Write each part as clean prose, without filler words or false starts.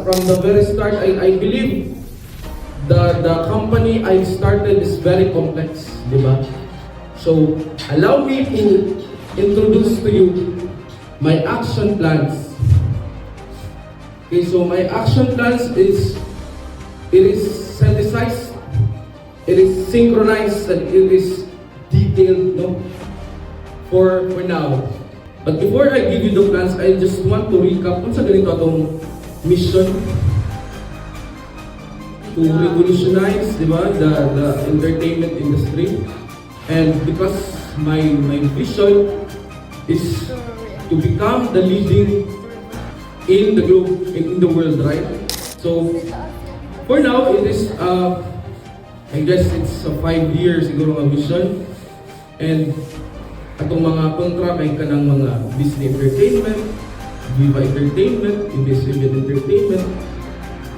from the very start, I believe the company I started is very complex, di ba? So, allow me to introduce to you my action plans. Okay, so my action plans is, it is synthesized, it is synchronized, and it is detailed, no? For now. But before I give you the plans, I just want to recap kung sa ganito atong mission to revolutionize, di ba, the entertainment industry. And because my vision is to become the leading in the globe, in the world, right? So, for now, it is, I guess it's a 5 years siguro nga mission. And atong mga contract ay kanang mga Disney Entertainment, Viva Entertainment, Invisible Entertainment.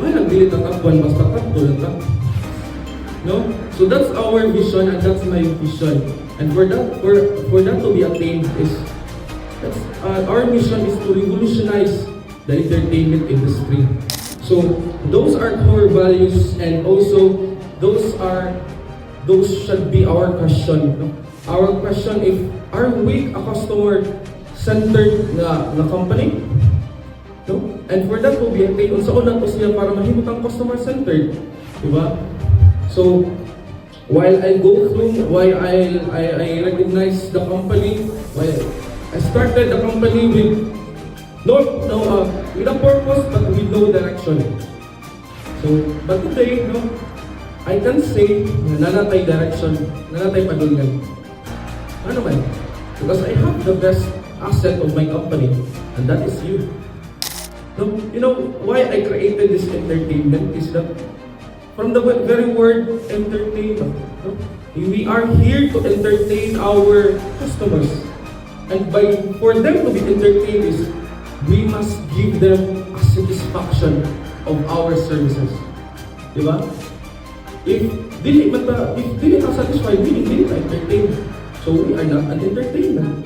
May nagdilit ang takbuhan, basta takbo lang ka. No? So that's our vision and that's my vision. And for that to be attained is, our mission is to revolutionize the entertainment industry. So those are core values, and also those should be our question. No? Our question, if are we a customer-centered na company? No? And for that to be attained, unsa una to siya para mahimot ang customer-centered, di ba? So while I go through why I recognize the company, why I started the company with with a purpose but with no direction. So but today, no, I can say na nanatay direction, nanatay padulngan. Ano man? Because I have the best asset of my company, and that is you. No, you know why I created this entertainment is that from the very word entertainment, no? We are here to entertain our customers, and for them to be entertained is we must give them a satisfaction of our services, di ba? If dili ka satisfied, dili ka entertained. So we are not an entertainment.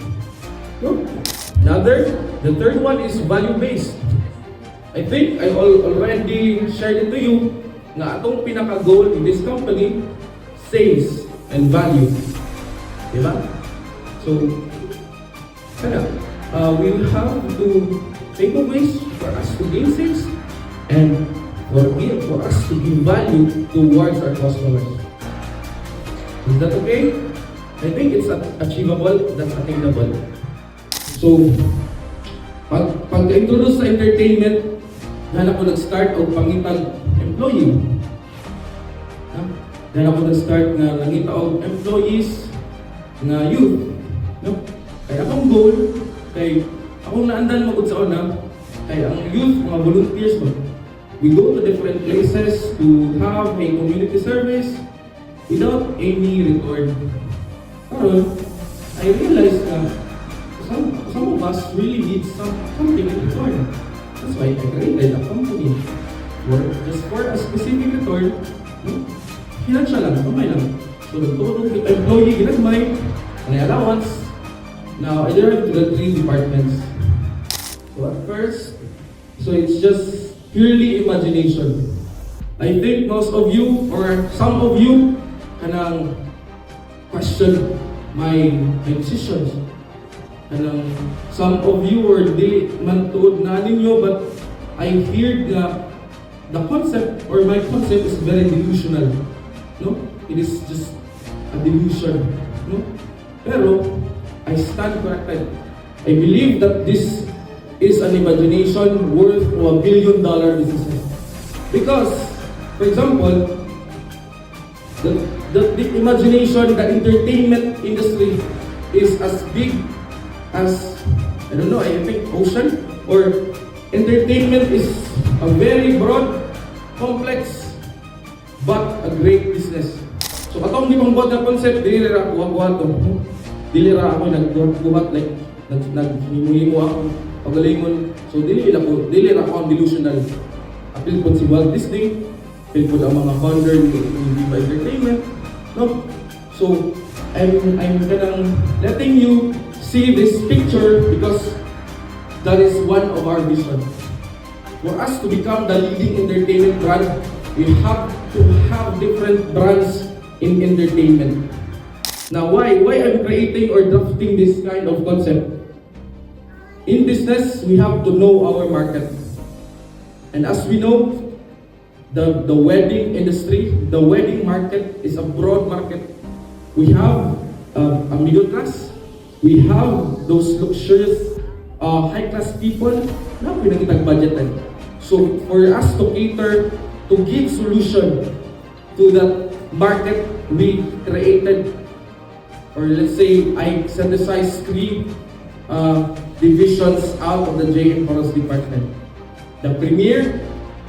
No? The third one is value-based. I think I already shared it to you na atong pinaka-goal in this company, sales and value. Diba? So, we will have to think of ways for us to gain sales and for us to give value towards our customers. Is that okay? I think it's achievable, that's attainable. So, pag-introduce sa entertainment, dahil ako nag-start o pangitag employee. Dahil ako nag-start na nangita o employees na youth. No? Kaya akong goal, kay akong naandan magod sa una, kay ang youth, mga volunteers mo, we go to different places to have a community service without any return. Pero, I realized na some of us really need something in return. That's why I created a company just for a specific return. No? Financial lang, kamay lang. So, nagtulong yung employee, ginagmay, may allowance. Now, I direct to the 3 departments. So, at first, so it's just purely imagination. I think most of you, or some of you, kanang question my decisions. And some of you were dili man tuod na ninyo, but I heard the concept or my concept is very delusional. No? It is just a delusion. No? Pero I stand corrected. I believe that this is an imagination worth $1 billion business. Because, for example, the imagination, the entertainment industry is as big as, I don't know, I think ocean, or entertainment is a very broad, complex, but a great business. So katong di pang buhat na concept, dili ra ako buhat to. Dili ra ako nagbuhat like naghimuhimo ako pagalingon. So dili ra ako ang delusional. Apil po si Walt Disney, apil po ang mga founder ni Viva Entertainment. No? So I'm kanang letting you see this picture because that is one of our vision. For us to become the leading entertainment brand, we have to have different brands in entertainment. Now, why I'm creating or drafting this kind of concept? In business, we have to know our market. And as we know, the wedding industry, the wedding market is a broad market. We have a middle class, we have those luxurious, high-class people na pinagitag budgetan. So for us to cater, to give solution to that market, we created, or let's say, I synthesized three divisions out of the JM Products department. The Premier,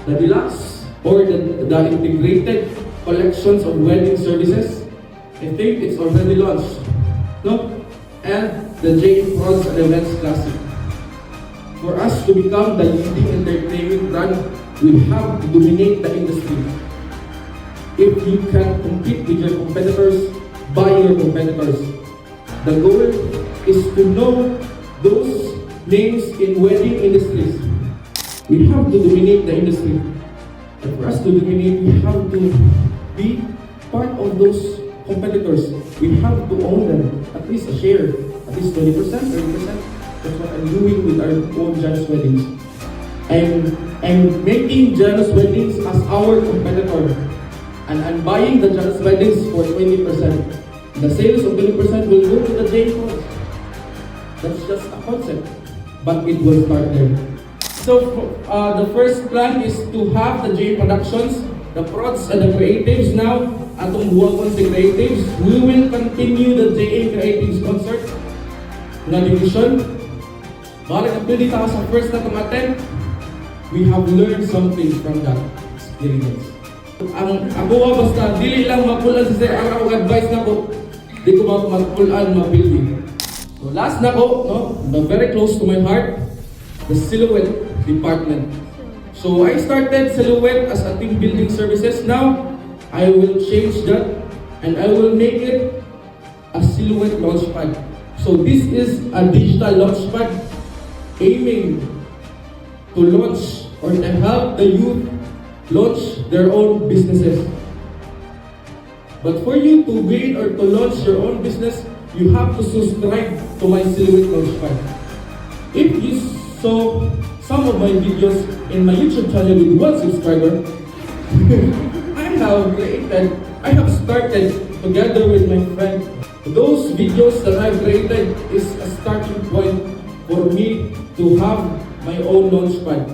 the Deluxe, or the integrated collections of wedding services. I think it's already launched. No? And the JM Products and Events Classic. For us to become the leading entertainment brand, we have to dominate the industry. If you can compete with your competitors, buy your competitors. The goal is to know those names in wedding industries. We have to dominate the industry. And for us to dominate, we have to be part of those competitors. We have to own them, at least a share, at least 20%, 30%. That's what I'm doing with our own Janus Weddings. I'm making Janus Weddings as our competitor. And I'm buying the Janus Weddings for 20%. The sales of 20% will go to the JM Products. That's just a concept, but it will start there. So the first plan is to have the JM Productions, the prods and the creatives now, atong buwag si creatives. We will continue the JM Creatives concert na division. Balik na pwede tayo sa first na tumaten, we have learned something from that experience. Ako basta, dili lang mapulan si Sir, ang akong advice na ko, di ko magpulan, mabuilding. So last na ko, no, very close to my heart, the silhouette department. So I started silhouette as a team building services. Now, I will change that and I will make it a silhouette launchpad. So this is a digital launchpad aiming to launch or to help the youth launch their own businesses. But for you to gain or to launch your own business, you have to subscribe to my Silhouette Launchpad. If you saw some of my videos in my YouTube channel with 1 subscriber, I have started together with my friend. Those videos that I've created is a starting point for me to have my own launchpad.